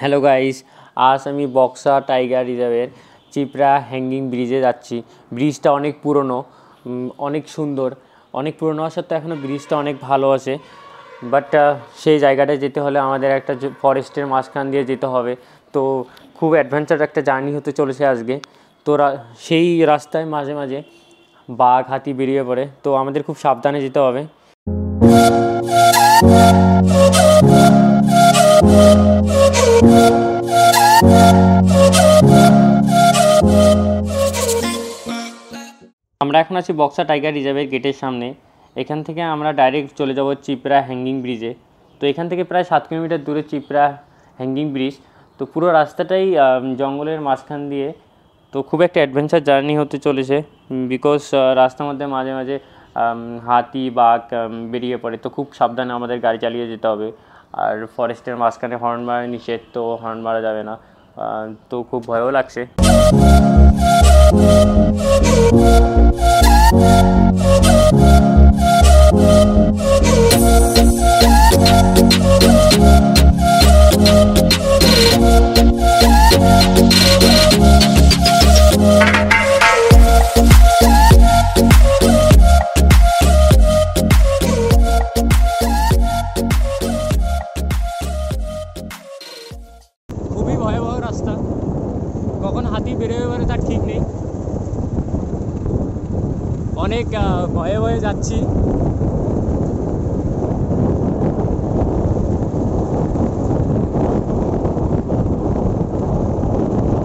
Hello guys, আজ আমি Buxa tiger রিজার্ভের চিপড়া হ্যাঙ্গিং ব্রিজে যাচ্ছি। ব্রিজটা অনেক পুরনো, অনেক সুন্দর। অনেক পুরনো হওয়া সত্ত্বেও এখনও ব্রিজটা অনেক ভালো আছে। বাট সেই জায়গাটায় যেতে হলে আমাদের একটা ফরেস্টের মাঝখান দিয়ে যেতে হবে। তো খুব অ্যাডভেঞ্চার একটা জার্নি হতে চলেছে আজকে। তো সেই রাস্তায় মাঝে মাঝে বাঘ হাতি বেরিয়ে পড়ে, তো আমাদের খুব সাবধানে যেতে হবে। আমরা এখন আছি বক্সা টাইগার রিজার্ভের গেটের সামনে। এখান থেকে আমরা ডাইরেক্ট চলে যাব চিপড়া হ্যাঙ্গিং ব্রিজে। তো এখান থেকে প্রায় 7 কিলোমিটার দূরে চিপড়া হ্যাঙ্গিং ব্রিজ। তো পুরো রাস্তাটাই জঙ্গলের মাঝখান দিয়ে। তো খুব একটা অ্যাডভেঞ্চার জার্নি হতে চলেছে, বিকজ রাস্তার মধ্যে মাঝে মাঝে হাতি বাঘ বেরিয়ে পড়ে। তো খুব সাবধানে আমাদের গাড়ি চালিয়ে যেতে হবে। আর ফরেস্টের মাঝখানে হর্ন মারা নিষেধ, তো হর্ন মারা যাবে না। তো খুব ভয়ও লাগছে। খুবই ভয়াবহ রাস্তা, কখন হাতি বেরোবে পারে তার ঠিক নেই। অনেক ভয়ে ভয়ে যাচ্ছি।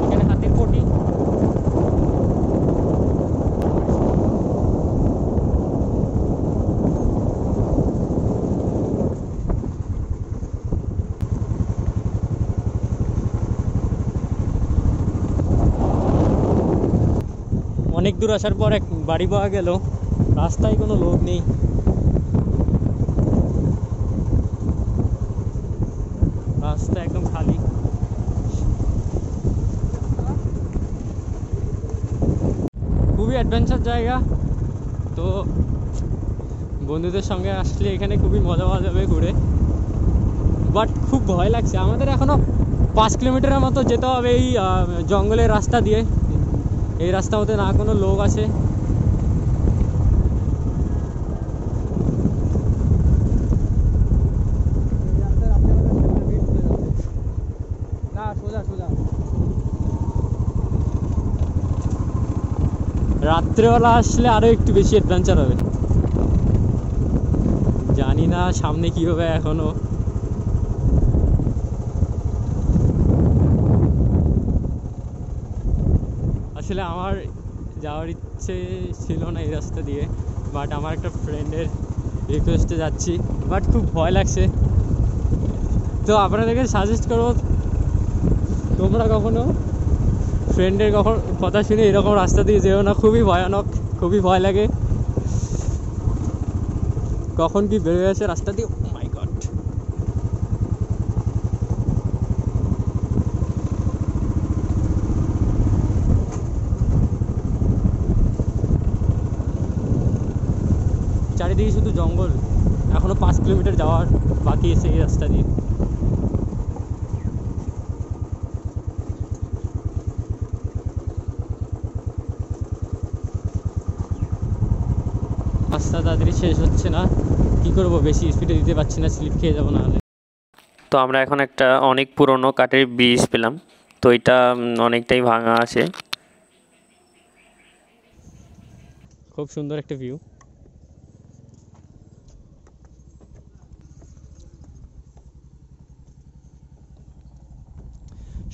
এখানে হাতির পটি। অনেক দূর আসার পর এক বাড়ি পাওয়া গেল, রাস্তায় কোনো লোক নেই। রাস্তা একদম খালি। খুবই অ্যাডভেঞ্চার জায়গা। তো বন্ধুদের সঙ্গে আসলে এখানে খুবই মজা পাওয়া যাবে ঘুরে। বাট খুব ভয় লাগছে। আমাদের এখনও 5 কিলোমিটারের মতো যেতে হবে এই জঙ্গলের রাস্তা দিয়ে। এই রাস্তার মধ্যে না কোনো লোক আছে। রাত্রেবেলা আসলে আরো একটু বেশি অ্যাডভেঞ্চার হবে। জানি না সামনে কি হবে এখনো। আসলে আমার যাওয়ার ইচ্ছে ছিল না এই রাস্তা দিয়ে, বাট আমার একটা ফ্রেন্ডের রিকোয়েস্টে যাচ্ছি। বাট খুব ভয় লাগছে। তো আপনাদেরকে সাজেস্ট করবো, তোমরা কখনো ফ্রেন্ডের কথা শুনে এরকম রাস্তা দিয়ে যেও না। খুবই ভয়ানক, খুবই ভয় লাগে। কখন কি বেরোয় আছে রাস্তা দিয়ে, ও মাই গড। চারিদিকে শুধু জঙ্গল। এখনো 5 কিলোমিটার যাওয়ার বাকি আছে এই রাস্তা দিয়ে। রাস্তা তাড়াতাড়ি শেষ হচ্ছে না, কি করব, বেশি স্পিডে দিতে পারছি না, স্লিপ খেয়ে যাবো নাহলে। তো আমরা এখন একটা অনেক পুরনো কাঠের ব্রিজ পেলাম। তো এটা অনেকটাই ভাঙা আছে। খুব সুন্দর একটা ভিউ।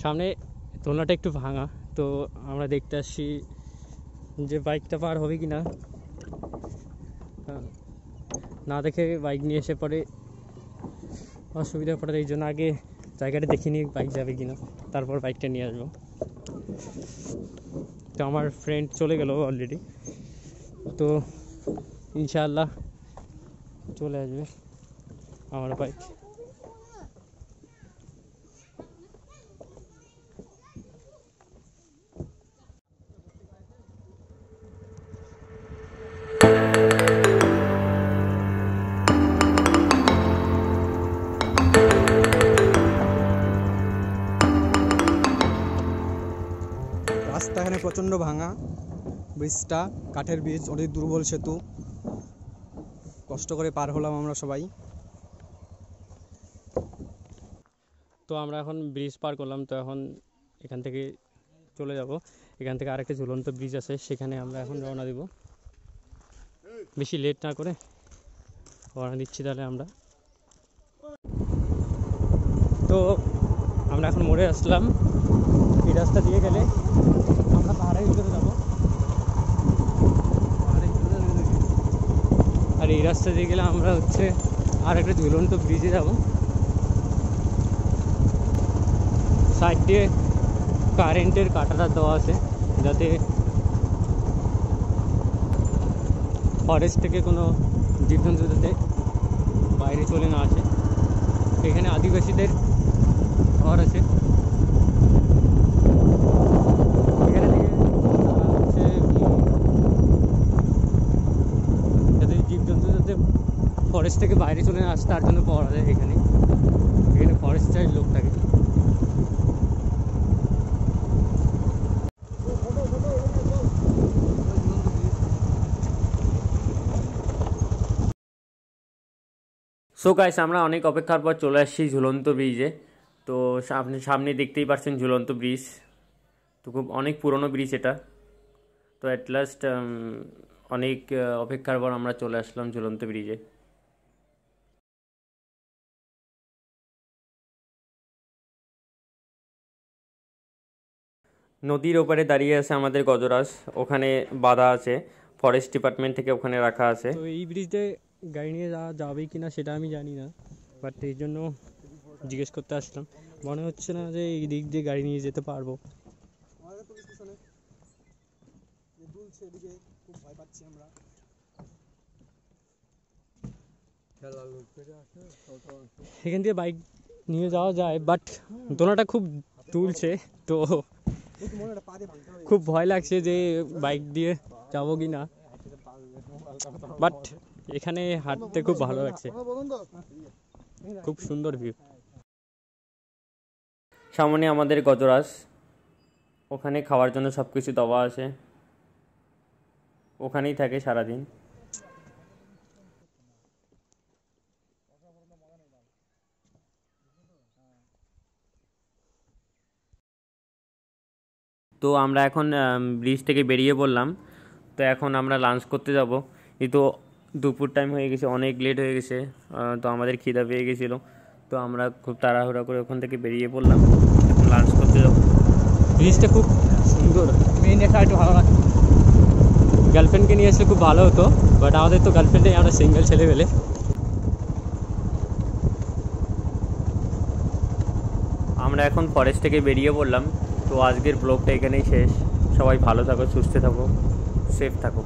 সামনে দোলনাটা একটু ভাঙা, তো আমরা দেখতে আসছি যে বাইকটা পার হবে কি না। না দেখে বাইক নিয়ে এসে পরে অসুবিধা পড়ে, এই জন্য আগে জায়গাটা দেখে নিয়ে বাইক যাবে কিনা, তারপর বাইকটা নিয়ে আসবো। তো আমার ফ্রেন্ড চলে গেল অলরেডি, তো ইনশাআল্লাহ চলে আসবে আমার বাইক। রাস্তা এখানে প্রচণ্ড ভাঙা, ব্রিজটা কাঠের ব্রিজ, অনেক দুর্বল সেতু, কষ্ট করে পার হলাম আমরা সবাই। তো আমরা এখন ব্রিজ পার করলাম, তো এখন এখান থেকে চলে যাব। এখান থেকে আরেকটা ঝুলন্ত ব্রিজ আছে, সেখানে আমরা এখন রওনা দিব। বেশি লেট না করে রওনা দিচ্ছি তাহলে আমরা। তো আমরা এখন মোড়ে আসলাম। এই রাস্তা দিয়ে গেলে আমরা পাহাড়ের ভিতরে যাবো, আর এই রাস্তা দিয়ে গেলে আমরা হচ্ছে আর একটা ঝুলন্ত ব্রিজে যাব। সাইড দিয়ে কারেন্টের কাঁটাটা দেওয়া আছে, যাতে ফরেস্ট থেকে কোনো জীবজন্তু যাতে বাইরে চলে না আসে। এখানে আদিবাসীদের ঘর আছে, এখানে থেকে হচ্ছে যাতে জীবজন্তু যাতে ফরেস্ট থেকে বাইরে চলে না আসে তার জন্য পাওয়া যায়। এখানে ফরেস্টের লোক থাকে। সো গাইস, আমরা অনেক অপেক্ষার পর চলে আসছি ঝুলন্ত ব্রিজে। তো আপনি সামনে দেখতেই পাচ্ছেন ঝুলন্ত ব্রিজ। তো খুব অনেক পুরনো ব্রিজ এটা। তো অ্যাট লাস্ট অনেক অপেক্ষার পর আমরা চলে আসলাম ঝুলন্ত ব্রিজে। নদীর ওপারে দাঁড়িয়ে আছে আমাদের গজরাজ, ওখানে বাধা আছে, ফরেস্ট ডিপার্টমেন্ট থেকে ওখানে রাখা আছে। তো এই ব্রিজে গাড়ি নিয়ে যাওয়া যাবে কিনা সেটা আমি জানি না, বাট এই জন্য জিজ্ঞেস করতে আসলাম। মনে হচ্ছে না যে এই দিক দিয়ে গাড়ি নিয়ে যেতে পারবো। এখান দিয়ে বাইক নিয়ে যাওয়া যায়, বাট দোলাটা খুব তুলছে, তো খুব ভয় লাগছে যে বাইক দিয়ে যাবো কি না। বাট এখানে হাঁটতে খুব ভালো লাগছে, খুব সুন্দর ভিউ। সামনে আমাদের গজরাজ, ওখানে খাওয়ার জন্য সব কিছু দেওয়া আছে, ওখানেই থাকে সারাদিন। তো আমরা এখন ব্রিজ থেকে বেরিয়ে পড়লাম। তো এখন আমরা লাঞ্চ করতে যাব, কিন্তু দুপুর টাইম হয়ে গেছে, অনেক লেট হয়ে গেছে। তো আমাদের খিদা পেয়ে গেছিলো, তো আমরা খুব তাড়াহুড়া করে ওখান থেকে বেরিয়ে পড়লাম, এখন লাঞ্চ করতে যাব। ব্রিজটা খুব সুন্দর, মেইন এটা একটু ভালো লাগে। গার্লফ্রেন্ডকে নিয়ে আসলে খুব ভালো হতো, বাট আমাদের তো গার্লফ্রেন্ডে আমরা সিঙ্গেল ছেলে পেলে। আমরা এখন ফরেস্ট থেকে বেরিয়ে পড়লাম। তো আজকের ব্লগটা এখানেই শেষ। সবাই ভালো থাকো, সুস্থ থাকো, সেফ থাকো।